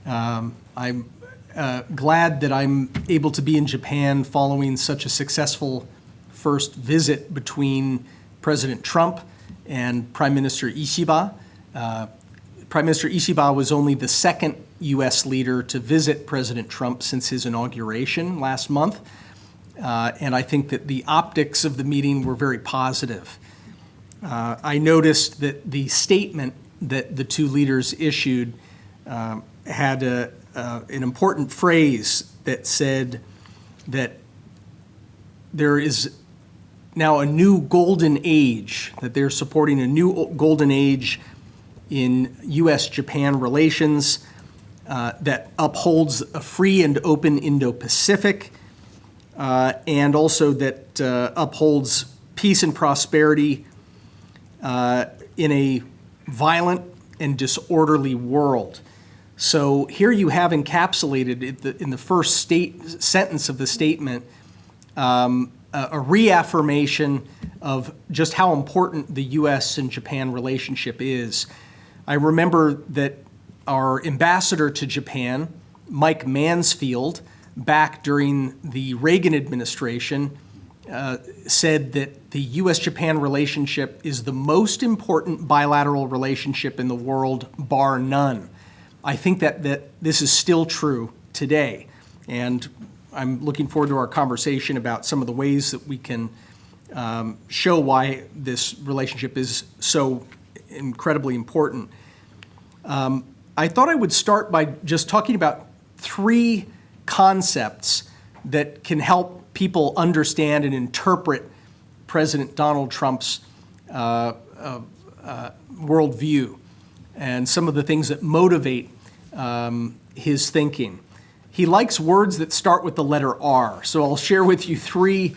I'm glad that I'm able to be in Japan following such a successful first visit between President Trump and Prime Minister Ishiba. Prime Minister Ishiba was only the second U.S. leader to visit President Trump since his inauguration last month. And I think that the optics of the meeting were very positive. I noticed that the statement that the two leaders issued had an important phrase that said that there is now a new golden age, that they're supporting a new golden age in U.S.-Japan relations that upholds a free and open Indo-Pacific, and also that upholds peace and prosperity in a violent and disorderly world. So here you have encapsulated in the first sentence of the statement a reaffirmation of just how important the U.S. and Japan relationship is. I remember that our ambassador to Japan, Mike Mansfield, back during the Reagan administration, said that the U.S.-Japan relationship is the most important bilateral relationship in the world, bar none. I think that this is still true today, and I'm looking forward to our conversation about some of the ways that we can show why this relationship is so incredibly important. I thought I would start by just talking about three concepts that can help people understand and interpret President Donald Trump's worldview and some of the things that motivate his thinking. He likes words that start with the letter R, so I'll share with you three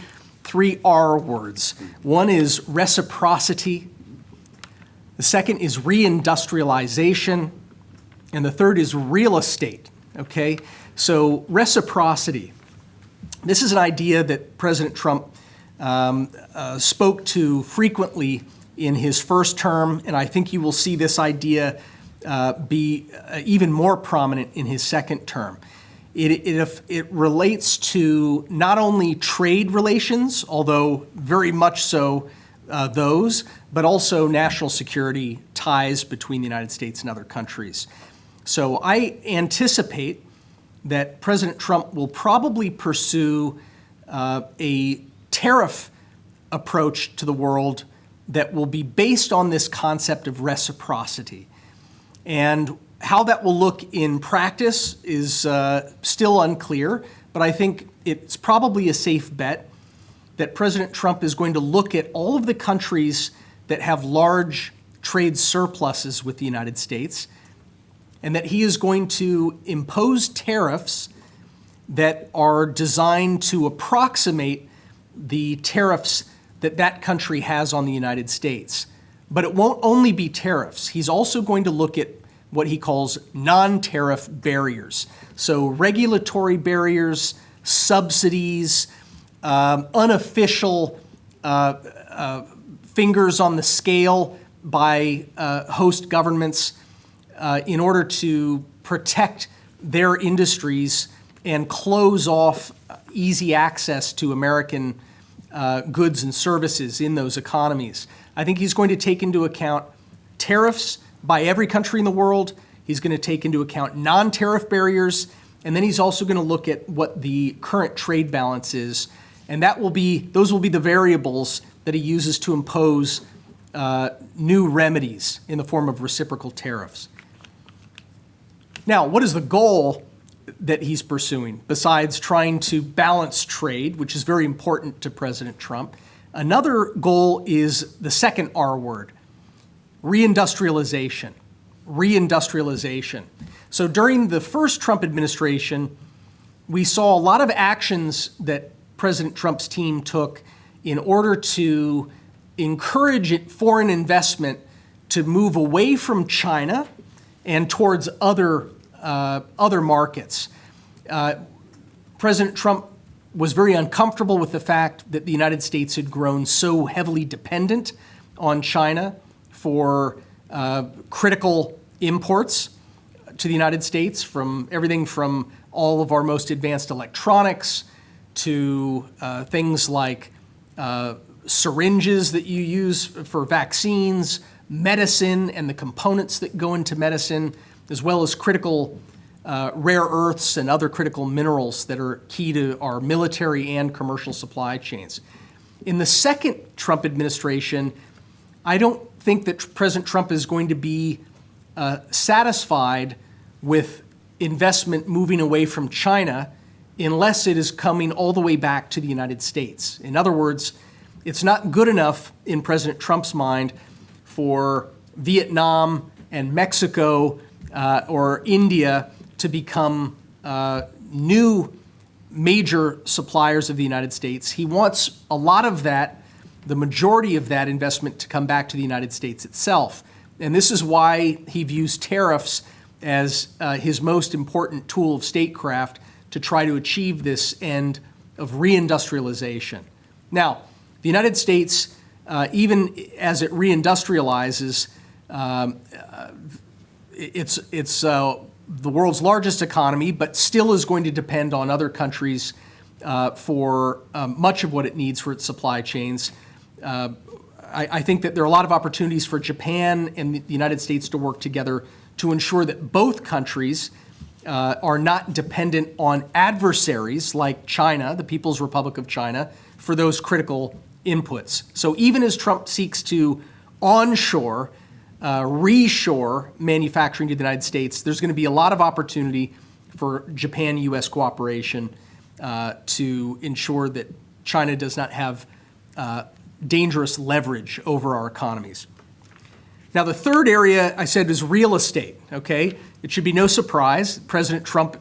R words. One is reciprocity, the second is reindustrialization, and the third is real estate, okay? So reciprocity. This is an idea that President Trump spoke to frequently in his first term, and I think you will see this idea be even more prominent in his second term. It relates to not only trade relations, although very much so those, but also national security ties between the United States and other countries. So I anticipate that President Trump will probably pursue a tariff approach to the world that will be based on this concept of reciprocity. And how that will look in practice is still unclear, but I think it's probably a safe bet that President Trump is going to look at all of the countries that have large trade surpluses with the United States, and that he is going to impose tariffs that are designed to approximate the tariffs that that country has on the United States. But it won't only be tariffs. He's also going to look at what he calls non-tariff barriers. So regulatory barriers, subsidies, unofficial fingers on the scale by host governments in order to protect their industries and close off easy access to American goods and services in those economies. I think he's going to take into account tariffs by every country in the world. He's going to take into account non-tariff barriers, and then he's also going to look at what the current trade balance is, and those will be the variables that he uses to impose new remedies in the form of reciprocal tariffs. Now, what is the goal that he's pursuing besides trying to balance trade, which is very important to President Trump? Another goal is the second R word, reindustrialization. Reindustrialization. So during the first Trump administration, we saw a lot of actions that President Trump's team took in order to encourage foreign investment to move away from China and towards other markets. President Trump was very uncomfortable with the fact that the United States had grown so heavily dependent on China for critical imports to the United States, from everything from all of our most advanced electronics to things like syringes that you use for vaccines, medicine and the components that go into medicine, as well as critical rare earths and other critical minerals that are key to our military and commercial supply chains. In the second Trump administration, I don't think that President Trump is going to be satisfied with investment moving away from China unless it is coming all the way back to the United States. In other words, it's not good enough in President Trump's mind for Vietnam and Mexico or India to become new major suppliers of the United States. He wants a lot of that, the majority of that investment, to come back to the United States itself. And this is why he views tariffs as his most important tool of statecraft to try to achieve this end of reindustrialization. Now, the United States, even as it reindustrializes, it's the world's largest economy, but still is going to depend on other countries for much of what it needs for its supply chains. I think that there are a lot of opportunities for Japan and the United States to work together to ensure that both countries are not dependent on adversaries like China, the People's Republic of China, for those critical inputs. So even as Trump seeks to onshore, reshore manufacturing to the United States, there's going to be a lot of opportunity for Japan-U.S. cooperation to ensure that China does not have dangerous leverage over our economies. Now, the third area I said was real estate, okay? It should be no surprise. President Trump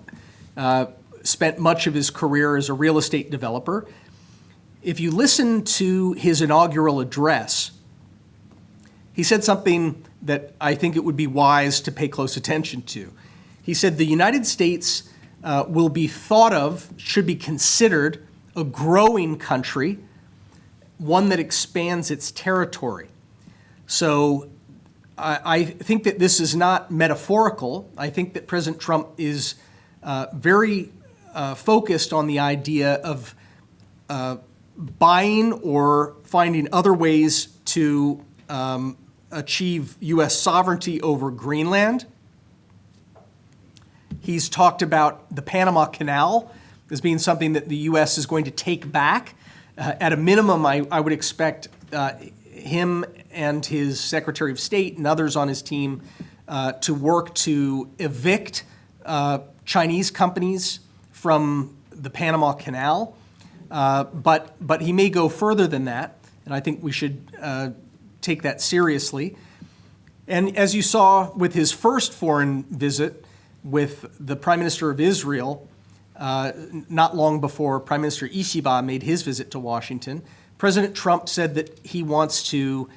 spent much of his career as a real estate developer. If you listen to his inaugural address, he said something that I think it would be wise to pay close attention to. He said the United States will be thought of, should be considered a growing country, one that expands its territory. So I think that this is not metaphorical. I think that President Trump is very focused on the idea of buying or finding other ways to achieve U.S. sovereignty over Greenland. He's talked about the Panama Canal as being something that the U.S. is going to take back. At a minimum, I would expect him and his Secretary of State and others on his team to work to evict Chinese companies from the Panama Canal. But he may go further than that, and I think we should take that seriously. And as you saw with his first foreign visit with the Prime Minister of Israel, not long before Prime Minister Ishiba made his visit to Washington, President Trump said that he wants to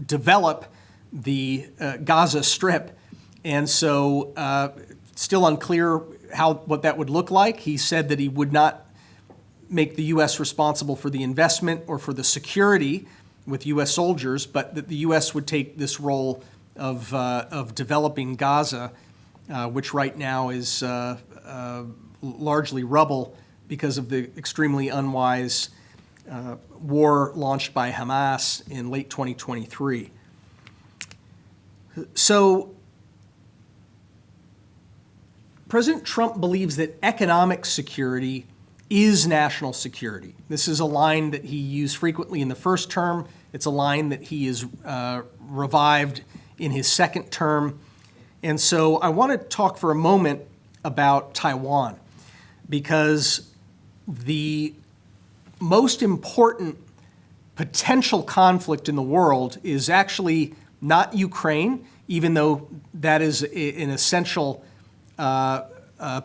develop the Gaza Strip. And so still unclear what that would look like. He said that he would not make the U.S. responsible for the investment or for the security with U.S. soldiers, but that the U.S. would take this role of developing Gaza, which right now is largely rubble because of the extremely unwise war launched by Hamas in late 2023. So President Trump believes that economic security is national security. This is a line that he used frequently in the first term. It's a line that he has revived in his second term. And so I want to talk for a moment about Taiwan, because the most important potential conflict in the world is actually not Ukraine, even though that is an essential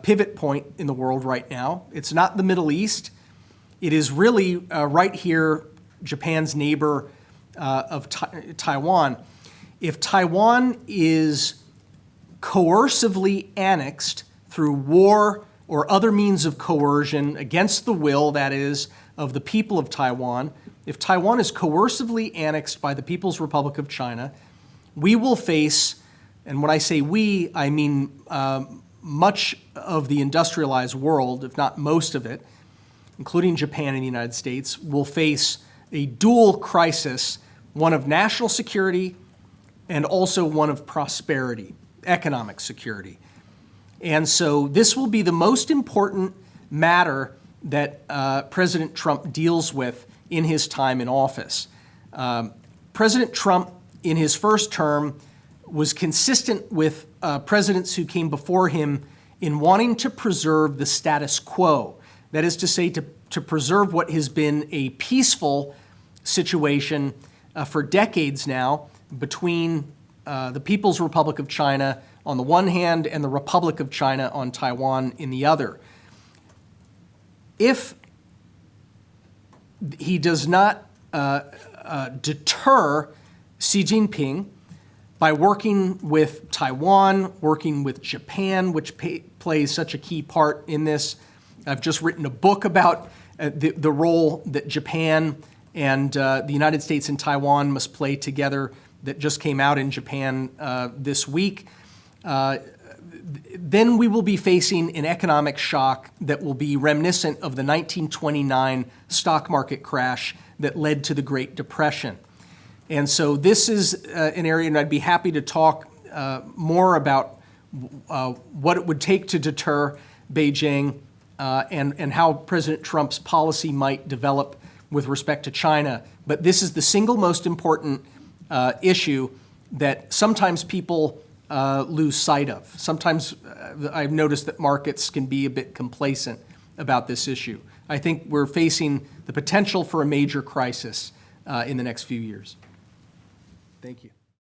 pivot point in the world right now. It's not the Middle East. It is really right here, Japan's neighbor of Taiwan. If Taiwan is coercively annexed through war or other means of coercion against the will, that is, of the people of Taiwan, if Taiwan is coercively annexed by the People's Republic of China, we will face And when I say we, I mean much of the industrialized world, if not most of it, including Japan and the United States, will face a dual crisis, one of national security and also one of prosperity, economic security. And so this will be the most important matter that President Trump deals with in his time in office. President Trump, in his first term, was consistent with presidents who came before him in wanting to preserve the status quo. That is to say, to preserve what has been a peaceful situation for decades now between the People's Republic of China on the one hand and the Republic of China on Taiwan in the other. If he does not deter Xi Jinping by working with Taiwan, working with Japan, which plays such a key part in this. I've just written a book about the role that Japan and the United States and Taiwan must play together that just came out in Japan this week. Then we will be facing an economic shock that will be reminiscent of the 1929 stock market crash that led to the Great Depression. And so this is an area, and I'd be happy to talk more about what it would take to deter Beijing and how President Trump's policy might develop with respect to China. But this is the single most important issue that sometimes people lose sight of. Sometimes I've noticed that markets can be a bit complacent about this issue. I think we're facing the potential for a major crisis in the next few years. Thank you.